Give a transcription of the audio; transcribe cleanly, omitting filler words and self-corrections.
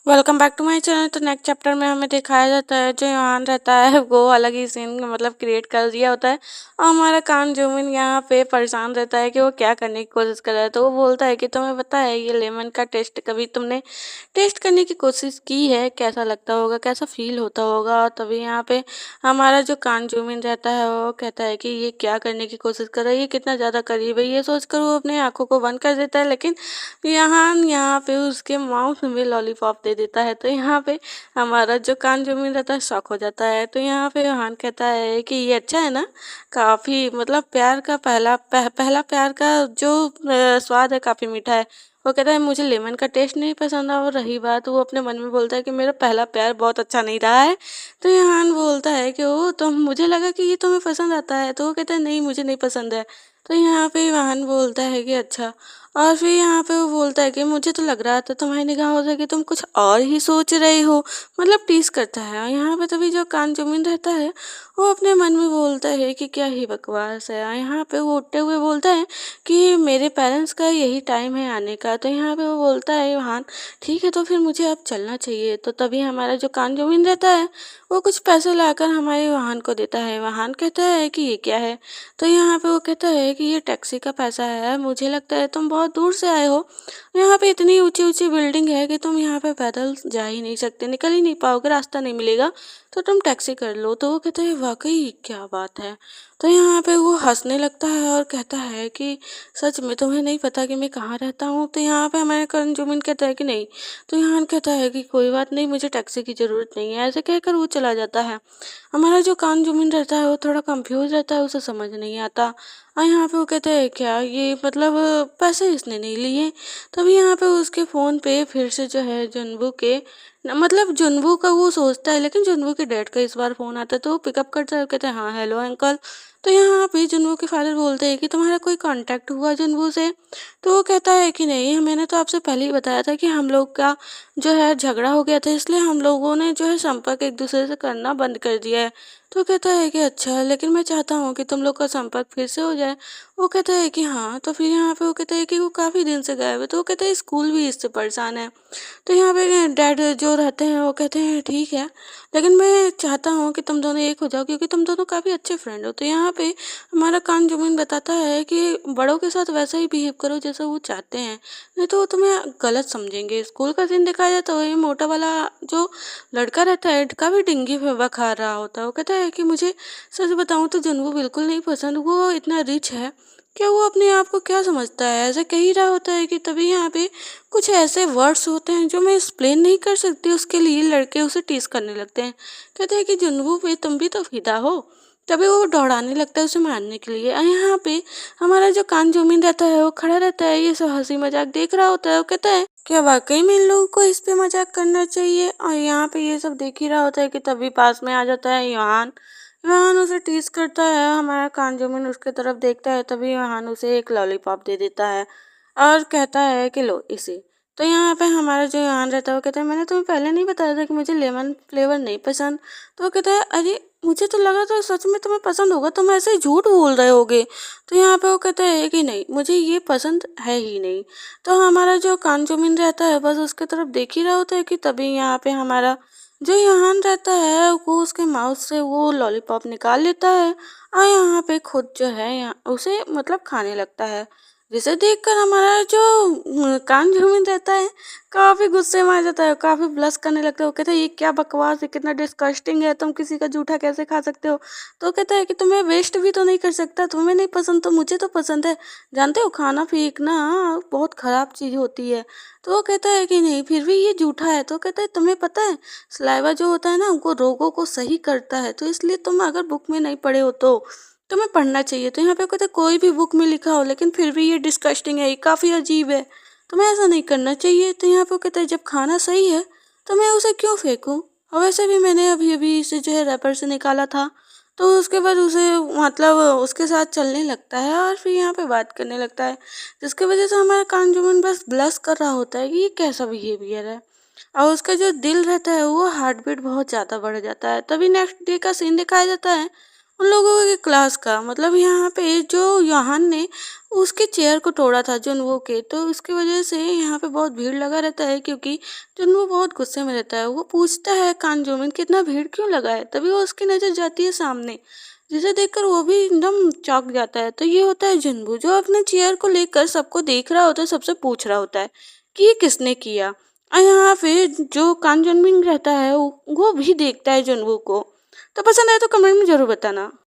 Welcome back to my channel. तो next chapter में हमें दिखाया जाता है जो ईमान रहता है वो अलग ही सीन मतलब क्रिएट कर दिया होता है और हमारा कान जूमिन यहाँ पे परेशान रहता है कि वो क्या करने की कोशिश कर रहा है। तो वो बोलता है कि तुम्हें पता है ये लेमन का टेस्ट कभी तुमने टेस्ट करने की कोशिश की है, कैसा लगता होगा, कैसा फील होता होगा। और तभी यहाँ पे हमारा जो कान जूमिन रहता है वो कहता है कि ये क्या करने की कोशिश कर रहा है, ये कितना ज़्यादा करीब है। ये सोचकर वो अपनी आंखों को बंद कर देता है, लेकिन यहाँ पे उसके माउथ में लॉलीपॉप दे देता है। तो यहाँ पे हमारा जो कान ज़मीन रहता है शॉक हो जाता है। तो यहाँ पे यूहान कहता है कि ये अच्छा है ना, काफ़ी मतलब प्यार का पहला प्यार का जो स्वाद है काफ़ी मीठा है। वो कहता है मुझे लेमन का टेस्ट नहीं पसंद। और रही बात, वो अपने मन में बोलता है कि मेरा पहला प्यार बहुत अच्छा नहीं रहा है। तो यूहान बोलता है कि ओ तो मुझे लगा कि ये तुम्हें पसंद आता है। तो वो कहता है नहीं, मुझे नहीं पसंद है। तो यहाँ पे यूहान बोलता है कि अच्छा। और फिर यहाँ पे वो बोलता है कि मुझे तो लग रहा था तुम्हारी निगाहों से कि तुम कुछ और ही सोच रहे हो, मतलब टीज करता है। और यहाँ पे तभी जो कान जुमिन रहता है वो अपने मन में बोलता है कि क्या ही बकवास है। और यहाँ पे वो उठते हुए बोलता है कि मेरे पेरेंट्स का यही टाइम है आने का। तो यहाँ पे वो बोलता है हाँ ठीक है, तो फिर मुझे अब चलना चाहिए। तो तभी हमारा जो कान जुमिन रहता है वो कुछ पैसे लाकर हमारे वाहन को देता है। वाहन कहता है कि ये क्या है। तो यहाँ पे वो कहता है कि ये टैक्सी का पैसा है, मुझे लगता है तुम बहुत दूर से आए हो। यहाँ पे इतनी ऊंची ऊंची बिल्डिंग है कि तुम यहाँ पे पैदल जा ही नहीं सकते, निकल ही नहीं पाओगे, रास्ता नहीं मिलेगा। तो तुम टैक्सी कर लो। तो वो कहता है वाकई क्या बात है। तो यहाँ पे वो हंसने लगता है और कहता है कि सच में तुम्हें नहीं पता कि मैं कहाँ रहता हूँ। तो यहाँ पे हमारे कंज्यूमर कहता है कि नहीं। तो यहाँ कहता है कि कोई बात नहीं, मुझे टैक्सी की ज़रूरत नहीं है। ऐसे कहकर वो चला जाता है। हमारा जो कान जुमिन रहता है वो थोड़ा कंफ्यूज रहता है, उसे समझ नहीं आता। और यहाँ पे वो कहते हैं क्या ये मतलब पैसे इसने नहीं लिए। तभी यहाँ पे उसके फ़ोन पे फिर से जो है जुनबू के मतलब जुनबू का वो सोचता है, लेकिन जुनबू के डैड का इस बार फ़ोन आता है। तो वो पिकअप करता है और कहते हैं हाँ हेलो अंकल। तो यहाँ पे जुनबू के फादर बोलते हैं कि तुम्हारा कोई कांटेक्ट हुआ जुनबू से। तो वो कहता है कि नहीं, मैंने तो आपसे पहले ही बताया था कि हम लोग का जो है झगड़ा हो गया था, इसलिए हम लोगों ने जो है संपर्क एक दूसरे से करना बंद कर दिया है। तो कहता है कि अच्छा, लेकिन मैं चाहता हूँ कि तुम लोग का संपर्क फिर से हो जाए। वो कहता है कि हाँ। तो फिर यहाँ पे वो कहता है कि वो काफ़ी दिन से गायब है। तो वो कहता है स्कूल भी इससे परेशान है। तो यहाँ पे डैड जो रहते हैं वो कहते हैं ठीक है, लेकिन मैं चाहता हूँ कि तुम दोनों एक हो जाओ क्योंकि तुम दोनों काफ़ी अच्छे फ्रेंड हो। तो यहाँ पे हमारा कान जुमिन बताता है कि बड़ों के साथ वैसा ही बिहेव करो जैसा वो चाहते हैं, नहीं तो वो तुम्हें गलत समझेंगे। स्कूल का सीन दिखाया जाता है, ये मोटा वाला जो लड़का रहता है काफ़ी डिंगी बखा रहा होता है। वो कहता है कि मुझे सच बताऊँ तो जुनू बिल्कुल नहीं पसंद, वो इतना रिच है। क्या वो अपने आप को क्या समझता है, ऐसा कह ही रहा होता है कि तभी यहाँ पे कुछ ऐसे वर्ड्स होते हैं जो मैं एक्सप्लेन नहीं कर सकती, उसके लिए लड़के उसे टीस करने लगते हैं। कहते हैं कि जुनू पे तुम भी तो फिदा हो। तभी वो दौड़ाने लगता है उसे मारने के लिए। और यहाँ पे हमारा जो कान जुमिन रहता है वो खड़ा रहता है, ये सब हंसी मजाक देख रहा होता है। वो कहता है क्या वाकई में इन लोगों को इस पे मजाक करना चाहिए। और यहाँ पे ये सब देख ही रहा होता है कि तभी पास में आ जाता है यूहान। यूहान उसे टीज करता है, हमारा कान जुमिन उसके तरफ देखता है। तभी यूहान उसे एक लॉलीपॉप दे देता है और कहता है कि लो इसे। तो यहाँ पे हमारा जो यूहान रहता है वो कहता है मैंने तुम्हें पहले नहीं बताया था कि मुझे लेमन फ्लेवर नहीं पसंद। तो वो कहता है अरे मुझे तो लगा था सच में तुम्हें पसंद होगा, तुम ऐसे ही झूठ बोल रहे होगे। तो यहाँ पे वो कहता है कि नहीं, मुझे ये पसंद है ही नहीं। तो हमारा जो कान जुमिन रहता है बस उसके तरफ देख ही रहा होता है कि तभी यहाँ पे हमारा जो यूहान रहता है वो उसके माउथ से वो लॉलीपॉप निकाल लेता है और यहाँ पे खुद जो है यहाँ उसे मतलब खाने लगता है। जिसे देखकर हमारा जो कान जुमिन रहता है काफ़ी गुस्से में आ जाता है, काफ़ी ब्लश करने लगता है। वो कहता है ये क्या बकवास है, कितना डिस्कस्टिंग है, तुम किसी का जूठा कैसे खा सकते हो। तो कहता है कि तुम्हें वेस्ट भी तो नहीं कर सकता, तुम्हें नहीं पसंद तो मुझे तो पसंद है। जानते हो खाना फेंकना बहुत ख़राब चीज़ होती है। तो वो कहता है कि नहीं फिर भी ये जूठा है। तो कहता है तुम्हें पता है सलाइवा जो होता है ना वो रोगों को सही करता है, तो इसलिए तुम अगर बुक में नहीं पढ़े हो तो तुम्हें पढ़ना चाहिए। तो यहाँ पे कहते कोई भी बुक में लिखा हो लेकिन फिर भी ये डिस्कस्टिंग है, ये काफ़ी अजीब है, तुम्हें ऐसा नहीं करना चाहिए। तो यहाँ पे कहते हैं जब खाना सही है तो मैं उसे क्यों फेंकूं, और वैसे भी मैंने अभी अभी इसे जो है रैपर से निकाला था। तो उसके बाद उसे मतलब उसके साथ चलने लगता है और फिर यहाँ पे बात करने लगता है, जिसकी वजह से हमारा कांजुमन बस ब्लश कर रहा होता है कि ये कैसा बिहेवियर है। और उसका जो दिल रहता है वो हार्ट बीट बहुत ज़्यादा बढ़ जाता है। तभी नेक्स्ट डे का सीन दिखाया जाता है, उन लोगों के क्लास का। मतलब यहाँ पे जो यूहान ने उसके चेयर को तोड़ा था जुनवो के, तो उसकी वजह से यहाँ पे बहुत भीड़ लगा रहता है, क्योंकि जुनवो बहुत गुस्से में रहता है। वो पूछता है कान जोमिन कि इतना भीड़ क्यों लगा है, तभी वो उसकी नज़र जाती है सामने, जिसे देखकर वो भी एकदम चौंक जाता है। तो ये होता है जुनवो, जो अपने चेयर को लेकर सबको देख रहा होता है, सबसे पूछ रहा होता है कि ये किसने किया। और यहाँ पे जो कान जोमिन रहता है वो भी देखता है जुनवो को। तो पसंद आए तो कमेंट में ज़रूर बताना।